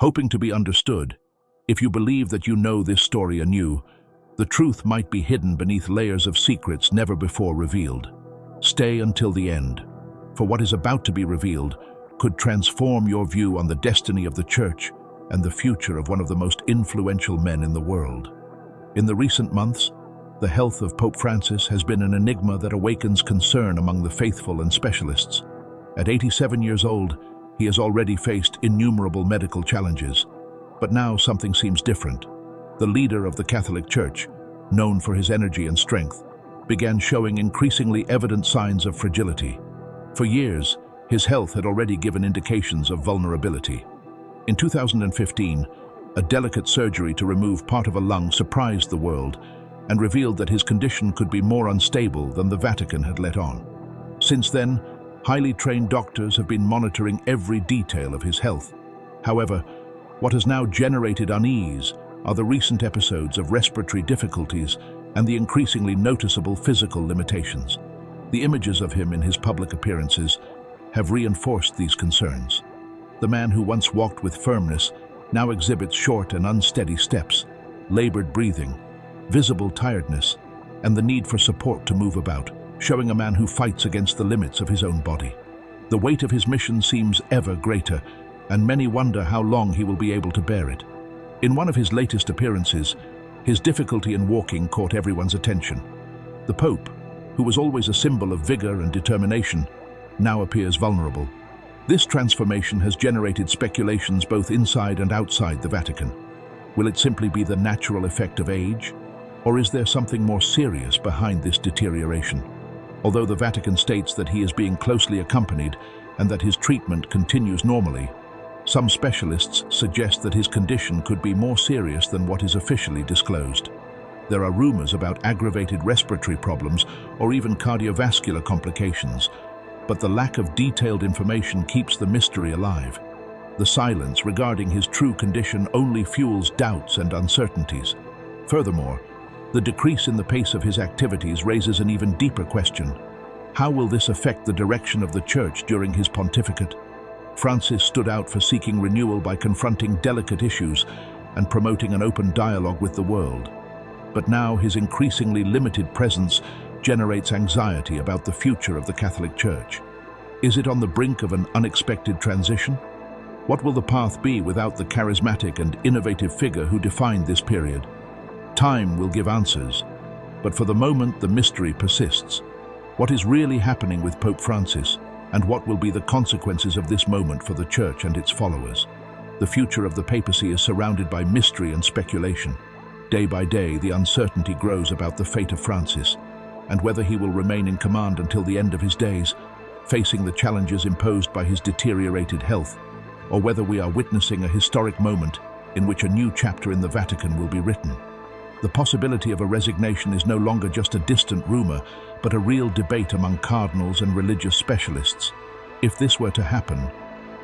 hoping to be understood. If you believe that you know this story anew, the truth might be hidden beneath layers of secrets never before revealed. Stay until the end, for what is about to be revealed could transform your view on the destiny of the Church and the future of one of the most influential men in the world. In the recent months, the health of Pope Francis has been an enigma that awakens concern among the faithful and specialists. At 87 years old, he has already faced innumerable medical challenges. But now something seems different. The leader of the Catholic Church, known for his energy and strength, began showing increasingly evident signs of fragility. For years, his health had already given indications of vulnerability. In 2015, a delicate surgery to remove part of a lung surprised the world and revealed that his condition could be more unstable than the Vatican had let on. Since then, highly trained doctors have been monitoring every detail of his health. However, what has now generated unease are the recent episodes of respiratory difficulties and the increasingly noticeable physical limitations. The images of him in his public appearances have reinforced these concerns. The man who once walked with firmness now exhibits short and unsteady steps, labored breathing, visible tiredness, and the need for support to move about, showing a man who fights against the limits of his own body. The weight of his mission seems ever greater, and many wonder how long he will be able to bear it. In one of his latest appearances, his difficulty in walking caught everyone's attention. The Pope, who was always a symbol of vigor and determination, now appears vulnerable. This transformation has generated speculations both inside and outside the Vatican. Will it simply be the natural effect of age? Or is there something more serious behind this deterioration? Although the Vatican states that he is being closely accompanied and that his treatment continues normally, some specialists suggest that his condition could be more serious than what is officially disclosed. There are rumors about aggravated respiratory problems or even cardiovascular complications, but the lack of detailed information keeps the mystery alive. The silence regarding his true condition only fuels doubts and uncertainties. Furthermore, the decrease in the pace of his activities raises an even deeper question. How will this affect the direction of the Church during his pontificate? Francis stood out for seeking renewal by confronting delicate issues and promoting an open dialogue with the world. But now his increasingly limited presence generates anxiety about the future of the Catholic Church. Is it on the brink of an unexpected transition? What will the path be without the charismatic and innovative figure who defined this period? Time will give answers, but for the moment the mystery persists. What is really happening with Pope Francis, and what will be the consequences of this moment for the Church and its followers? The future of the papacy is surrounded by mystery and speculation. Day by day, the uncertainty grows about the fate of Francis, and whether he will remain in command until the end of his days, facing the challenges imposed by his deteriorated health, or whether we are witnessing a historic moment in which a new chapter in the Vatican will be written. The possibility of a resignation is no longer just a distant rumor, but a real debate among cardinals and religious specialists. If this were to happen,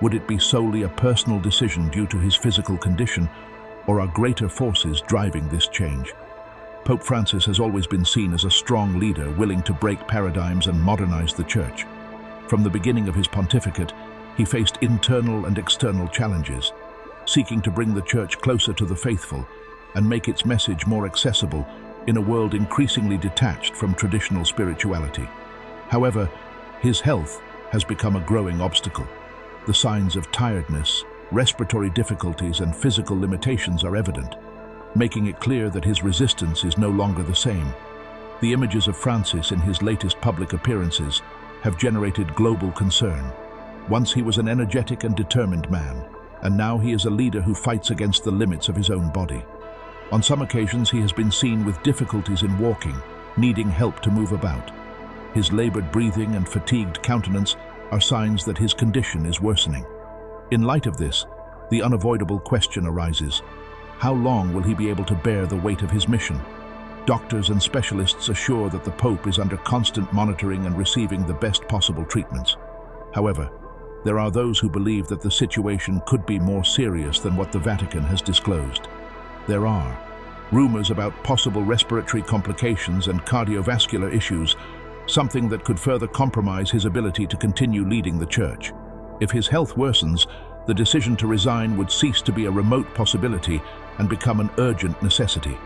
would it be solely a personal decision due to his physical condition, or are greater forces driving this change? Pope Francis has always been seen as a strong leader willing to break paradigms and modernize the Church. From the beginning of his pontificate, he faced internal and external challenges, seeking to bring the Church closer to the faithful and make its message more accessible in a world increasingly detached from traditional spirituality. However, his health has become a growing obstacle. The signs of tiredness, respiratory difficulties, and physical limitations are evident, making it clear that his resistance is no longer the same. The images of Francis in his latest public appearances have generated global concern. Once he was an energetic and determined man, and now he is a leader who fights against the limits of his own body. On some occasions, he has been seen with difficulties in walking, needing help to move about. His labored breathing and fatigued countenance are signs that his condition is worsening. In light of this, the unavoidable question arises: how long will he be able to bear the weight of his mission? Doctors and specialists assure that the Pope is under constant monitoring and receiving the best possible treatments. However, there are those who believe that the situation could be more serious than what the Vatican has disclosed. There are rumors about possible respiratory complications and cardiovascular issues, something that could further compromise his ability to continue leading the Church. If his health worsens, the decision to resign would cease to be a remote possibility and become an urgent necessity.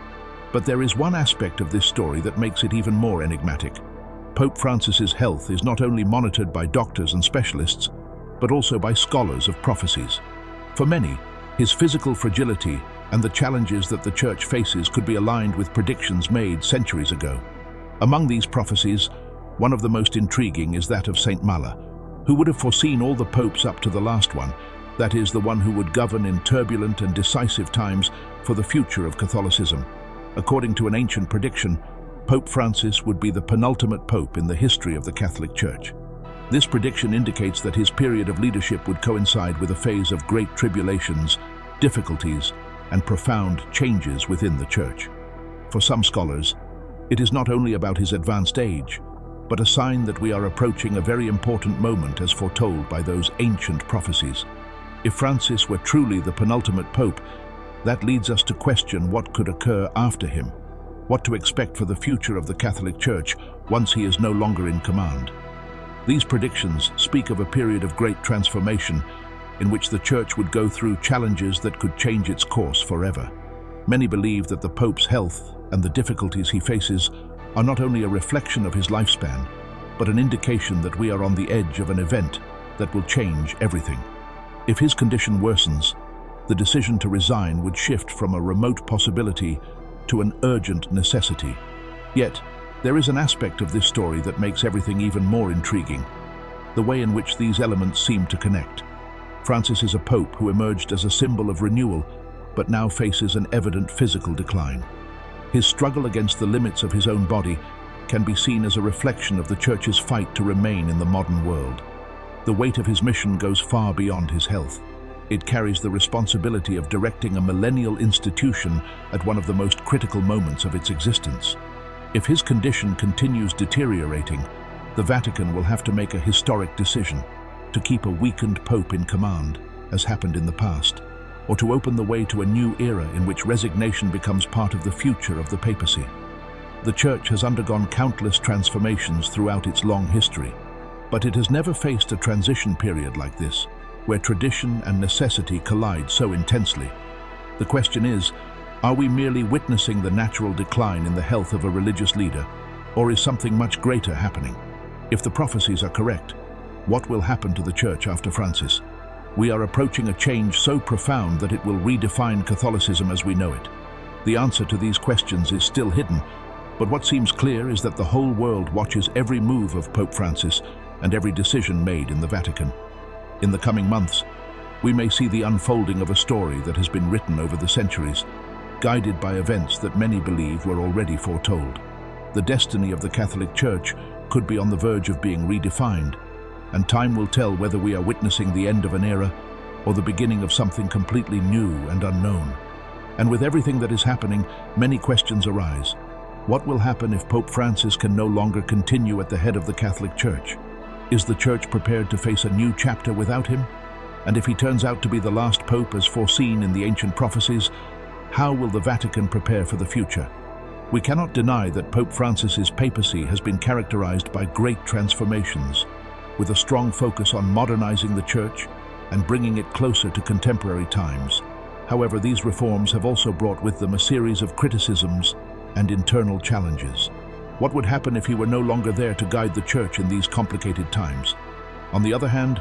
But there is one aspect of this story that makes it even more enigmatic. Pope Francis's health is not only monitored by doctors and specialists, but also by scholars of prophecies. For many, his physical fragility and the challenges that the Church faces could be aligned with predictions made centuries ago. Among these prophecies, one of the most intriguing is that of Saint Mala, who would have foreseen all the popes up to the last one, that is, the one who would govern in turbulent and decisive times for the future of Catholicism. According to an ancient prediction, Pope Francis would be the penultimate pope in the history of the Catholic Church. This prediction indicates that his period of leadership would coincide with a phase of great tribulations, difficulties, and profound changes within the Church. For some scholars, it is not only about his advanced age, but a sign that we are approaching a very important moment as foretold by those ancient prophecies. If Francis were truly the penultimate pope, that leads us to question what could occur after him, what to expect for the future of the Catholic Church once he is no longer in command. These predictions speak of a period of great transformation in which the Church would go through challenges that could change its course forever. Many believe that the Pope's health and the difficulties he faces are not only a reflection of his lifespan, but an indication that we are on the edge of an event that will change everything. If his condition worsens, the decision to resign would shift from a remote possibility to an urgent necessity. Yet, there is an aspect of this story that makes everything even more intriguing: the way in which these elements seem to connect. Francis is a pope who emerged as a symbol of renewal, but now faces an evident physical decline. His struggle against the limits of his own body can be seen as a reflection of the Church's fight to remain in the modern world. The weight of his mission goes far beyond his health. It carries the responsibility of directing a millennial institution at one of the most critical moments of its existence. If his condition continues deteriorating, the Vatican will have to make a historic decision: to keep a weakened pope in command, as happened in the past, or to open the way to a new era in which resignation becomes part of the future of the papacy. The Church has undergone countless transformations throughout its long history, but it has never faced a transition period like this, where tradition and necessity collide so intensely. The question is, are we merely witnessing the natural decline in the health of a religious leader, or is something much greater happening? If the prophecies are correct, what will happen to the Church after Francis? We are approaching a change so profound that it will redefine Catholicism as we know it. The answer to these questions is still hidden, but what seems clear is that the whole world watches every move of Pope Francis and every decision made in the Vatican. In the coming months, we may see the unfolding of a story that has been written over the centuries, guided by events that many believe were already foretold. The destiny of the Catholic Church could be on the verge of being redefined, and time will tell whether we are witnessing the end of an era or the beginning of something completely new and unknown. And with everything that is happening, many questions arise. What will happen if Pope Francis can no longer continue at the head of the Catholic Church? Is the Church prepared to face a new chapter without him? And if he turns out to be the last pope as foreseen in the ancient prophecies, how will the Vatican prepare for the future? We cannot deny that Pope Francis's papacy has been characterized by great transformations, with a strong focus on modernizing the Church and bringing it closer to contemporary times. However, these reforms have also brought with them a series of criticisms and internal challenges. What would happen if he were no longer there to guide the Church in these complicated times? On the other hand,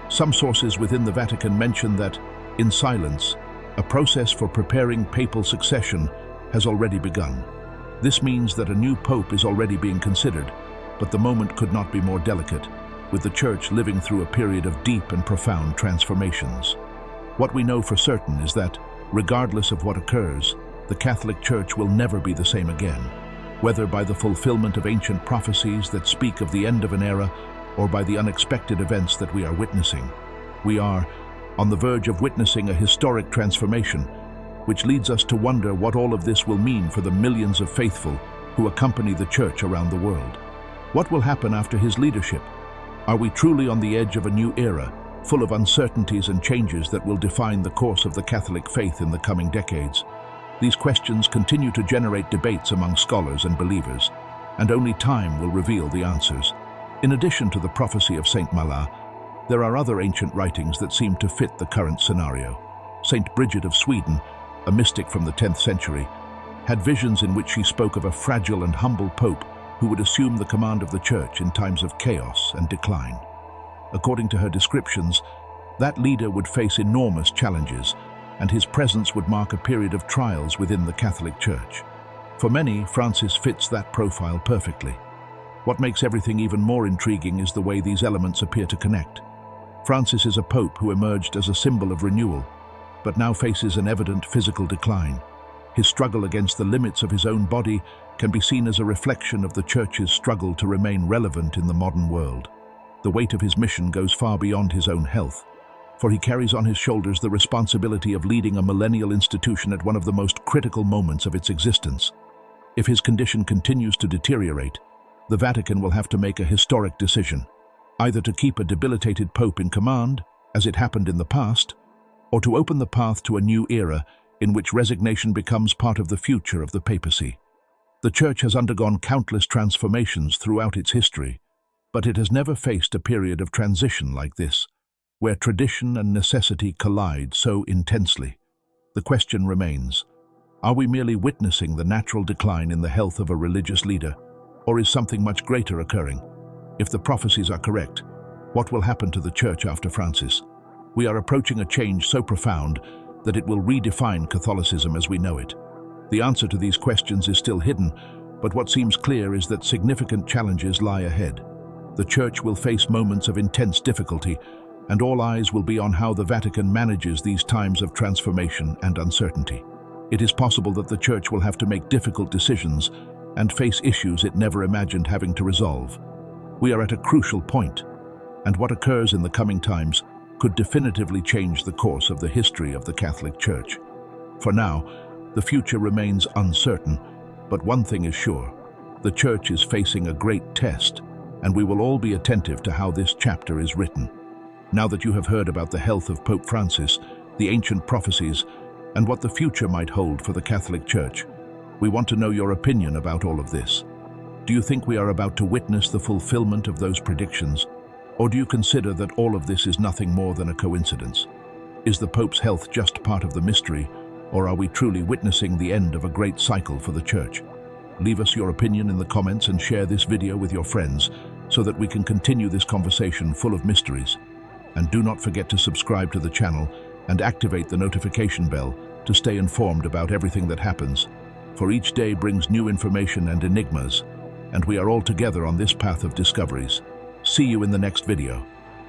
some sources within the Vatican mention that, in silence, a process for preparing papal succession has already begun. This means that a new pope is already being considered, but the moment could not be more delicate, with the Church living through a period of deep and profound transformations. What we know for certain is that, regardless of what occurs, the Catholic Church will never be the same again, whether by the fulfillment of ancient prophecies that speak of the end of an era or by the unexpected events that we are witnessing. We are on the verge of witnessing a historic transformation, which leads us to wonder what all of this will mean for the millions of faithful who accompany the Church around the world. What will happen after his leadership? Are we truly on the edge of a new era, full of uncertainties and changes that will define the course of the Catholic faith in the coming decades? These questions continue to generate debates among scholars and believers, and only time will reveal the answers. In addition to the prophecy of Saint Mala, There are other ancient writings that seem to fit the current scenario. Saint Bridget of Sweden, a mystic from the 10th century, had visions in which she spoke of a fragile and humble pope who would assume the command of the church in times of chaos and decline. According to her descriptions, that leader would face enormous challenges, and his presence would mark a period of trials within the Catholic Church. For many, Francis fits that profile perfectly. What makes everything even more intriguing is the way these elements appear to connect. Francis is a pope who emerged as a symbol of renewal, but now faces an evident physical decline. His struggle against the limits of his own body can be seen as a reflection of the Church's struggle to remain relevant in the modern world. The weight of his mission goes far beyond his own health, for he carries on his shoulders the responsibility of leading a millennial institution at one of the most critical moments of its existence. If his condition continues to deteriorate, the Vatican will have to make a historic decision, either to keep a debilitated pope in command, as it happened in the past, or to open the path to a new era in which resignation becomes part of the future of the papacy. The Church has undergone countless transformations throughout its history, but it has never faced a period of transition like this, where tradition and necessity collide so intensely. The question remains, are we merely witnessing the natural decline in the health of a religious leader, or is something much greater occurring? If the prophecies are correct, what will happen to the Church after Francis? We are approaching a change so profound that it will redefine Catholicism as we know it. The answer to these questions is still hidden, but what seems clear is that significant challenges lie ahead. The Church will face moments of intense difficulty, and all eyes will be on how the Vatican manages these times of transformation and uncertainty. It is possible that the Church will have to make difficult decisions and face issues it never imagined having to resolve. We are at a crucial point, and what occurs in the coming times could definitively change the course of the history of the Catholic Church. For now, the future remains uncertain, but one thing is sure: the Church is facing a great test, and we will all be attentive to how this chapter is written. Now that you have heard about the health of Pope Francis, the ancient prophecies, and what the future might hold for the Catholic Church, we want to know your opinion about all of this. Do you think we are about to witness the fulfillment of those predictions? Or do you consider that all of this is nothing more than a coincidence? Is the Pope's health just part of the mystery, or are we truly witnessing the end of a great cycle for the Church? Leave us your opinion in the comments and share this video with your friends so that we can continue this conversation full of mysteries. And do not forget to subscribe to the channel and activate the notification bell to stay informed about everything that happens, for each day brings new information and enigmas, and we are all together on this path of discoveries. See you in the next video.